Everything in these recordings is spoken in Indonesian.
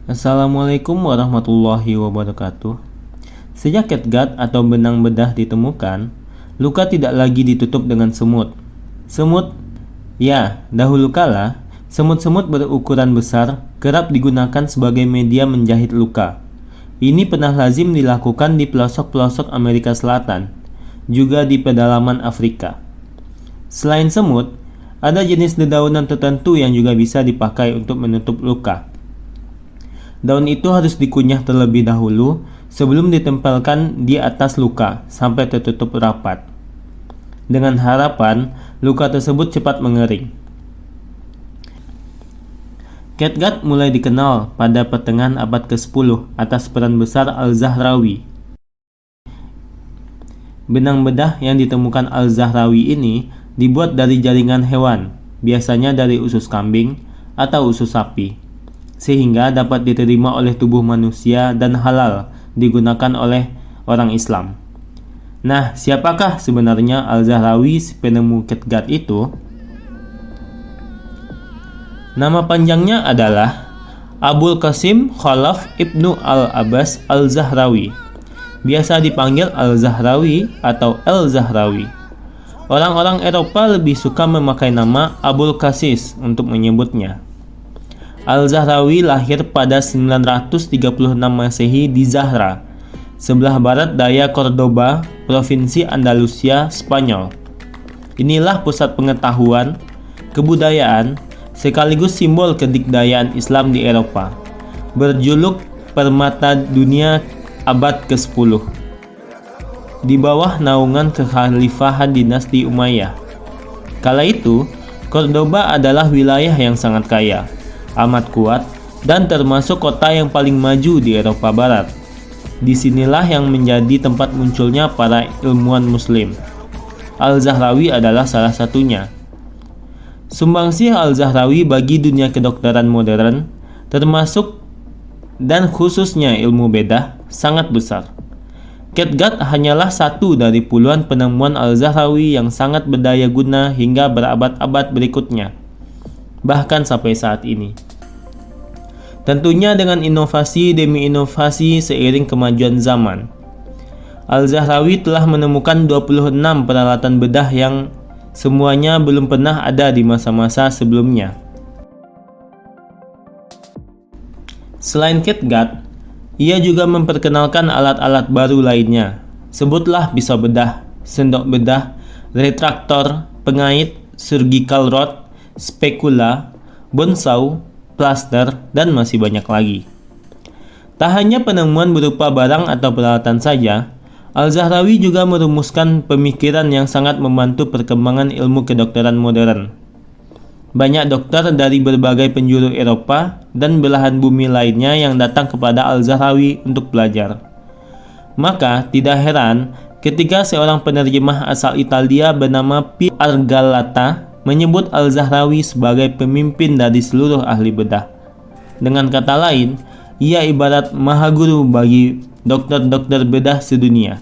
Assalamualaikum warahmatullahi wabarakatuh. Sejak catgut atau benang bedah ditemukan, luka tidak lagi ditutup dengan semut. Semut, ya, dahulu kala, semut-semut berukuran besar kerap digunakan sebagai media menjahit luka. Ini pernah lazim dilakukan di pelosok-pelosok Amerika Selatan, juga di pedalaman Afrika. Selain semut, ada jenis dedaunan tertentu yang juga bisa dipakai untuk menutup luka. Daun itu harus dikunyah terlebih dahulu sebelum ditempelkan di atas luka sampai tertutup rapat, dengan harapan luka tersebut cepat mengering. Catgut mulai dikenal pada pertengahan abad ke-10 atas peran besar Al-Zahrawi. Benang bedah yang ditemukan Al-Zahrawi ini dibuat dari jaringan hewan, biasanya dari usus kambing atau usus sapi, sehingga dapat diterima oleh tubuh manusia dan halal digunakan oleh orang Islam. Nah, siapakah sebenarnya Al-Zahrawi, si penemu catgut itu? Nama panjangnya adalah Abul Qasim Khalaf Ibnu Al-Abbas Al-Zahrawi, biasa dipanggil Al-Zahrawi atau El-Zahrawi. Orang-orang Eropa lebih suka memakai nama Abul Qasis untuk menyebutnya. Al-Zahrawi lahir pada 936 Masehi di Zahra, sebelah barat daya Cordoba, Provinsi Andalusia, Spanyol. Inilah pusat pengetahuan, kebudayaan, sekaligus simbol kedikdayaan Islam di Eropa, berjuluk Permata Dunia abad ke-10. Di bawah naungan kekhalifahan dinasti Umayyah. Kala itu, Cordoba adalah wilayah yang sangat kaya, amat kuat, dan termasuk kota yang paling maju di Eropa Barat. Disinilah yang menjadi tempat munculnya para ilmuwan Muslim. Al-Zahrawi adalah salah satunya. Sumbangsih Al-Zahrawi bagi dunia kedokteran modern, termasuk dan khususnya ilmu bedah, sangat besar. Catgut hanyalah satu dari puluhan penemuan Al-Zahrawi yang sangat berdaya guna hingga berabad-abad berikutnya, bahkan sampai saat ini. Tentunya dengan inovasi demi inovasi seiring kemajuan zaman. Al-Zahrawi telah menemukan 26 peralatan bedah yang semuanya belum pernah ada di masa-masa sebelumnya. Selain catgut, ia juga memperkenalkan alat-alat baru lainnya. Sebutlah pisau bedah, sendok bedah, retraktor, pengait, surgical rod, spekula, bonsau, plaster, dan masih banyak lagi. Tak hanya penemuan berupa barang atau peralatan saja, Al-Zahrawi juga merumuskan pemikiran yang sangat membantu perkembangan ilmu kedokteran modern. Banyak dokter dari berbagai penjuru Eropa dan belahan bumi lainnya yang datang kepada Al-Zahrawi untuk belajar. Maka tidak heran ketika seorang penerjemah asal Italia bernama P. Argalata menyebut Al-Zahrawi sebagai pemimpin dari seluruh ahli bedah. Dengan kata lain, ia ibarat maha guru bagi dokter-dokter bedah sedunia.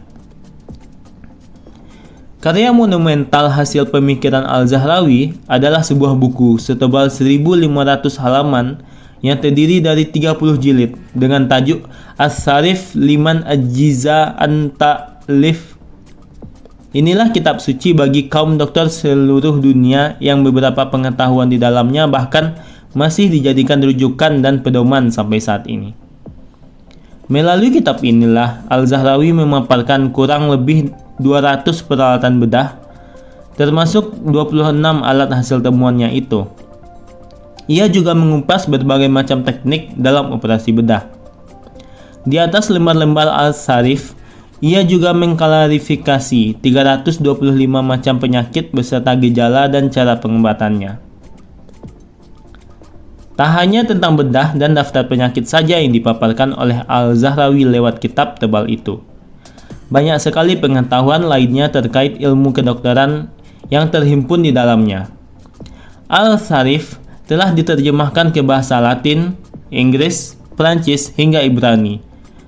Karya monumental hasil pemikiran Al-Zahrawi adalah sebuah buku setebal 1.500 halaman yang terdiri dari 30 jilid dengan tajuk As-Sarif Liman Ajiza An-Ta'lif. Inilah kitab suci bagi kaum dokter seluruh dunia yang beberapa pengetahuan di dalamnya bahkan masih dijadikan rujukan dan pedoman sampai saat ini. Melalui kitab inilah Al-Zahrawi memaparkan kurang lebih 200 peralatan bedah, termasuk 26 alat hasil temuannya itu. Ia juga mengupas berbagai macam teknik dalam operasi bedah. Di atas lembar-lembar Al-Sarif, ia juga mengklarifikasi 325 macam penyakit beserta gejala dan cara pengobatannya. Tak hanya tentang bedah dan daftar penyakit saja yang dipaparkan oleh Al-Zahrawi lewat kitab tebal itu. Banyak sekali pengetahuan lainnya terkait ilmu kedokteran yang terhimpun di dalamnya. Al-Sarif telah diterjemahkan ke bahasa Latin, Inggris, Prancis, hingga Ibrani,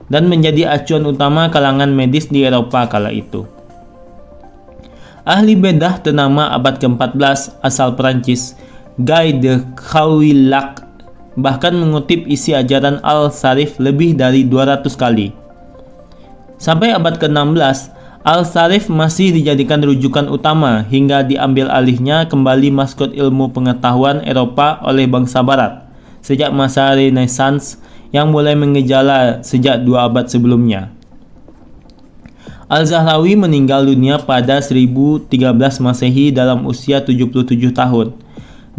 dan menjadi acuan utama kalangan medis di Eropa kala itu. Ahli bedah ternama abad ke-14 asal Prancis, Guy de Chauliac bahkan mengutip isi ajaran Al-Sharif lebih dari 200 kali. Sampai abad ke-16, Al-Sharif masih dijadikan rujukan utama hingga diambil alihnya kembali maskot ilmu pengetahuan Eropa oleh bangsa Barat sejak masa Renaissance yang mulai mengejala sejak 2 abad sebelumnya. Al-Zahrawi meninggal dunia pada 1013 Masehi dalam usia 77 tahun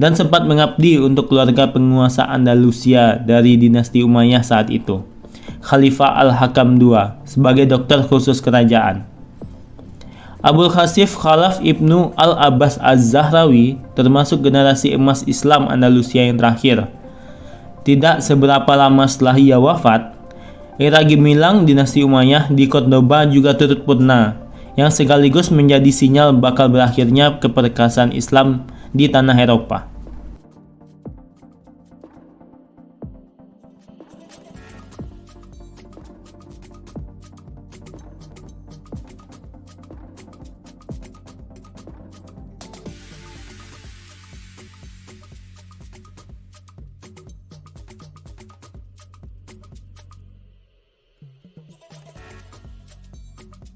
dan sempat mengabdi untuk keluarga penguasa Andalusia dari dinasti Umayyah saat itu, Khalifah Al-Hakam II, sebagai dokter khusus kerajaan. Abul Khasif Khalaf Ibnu Al-Abbas Az-Zahrawi termasuk generasi emas Islam Andalusia yang terakhir. Tidak seberapa lama setelah ia wafat, era gemilang dinasti Umayyah di Cordoba juga turut purna, yang sekaligus menjadi sinyal bakal berakhirnya keperkasaan Islam di tanah Eropa.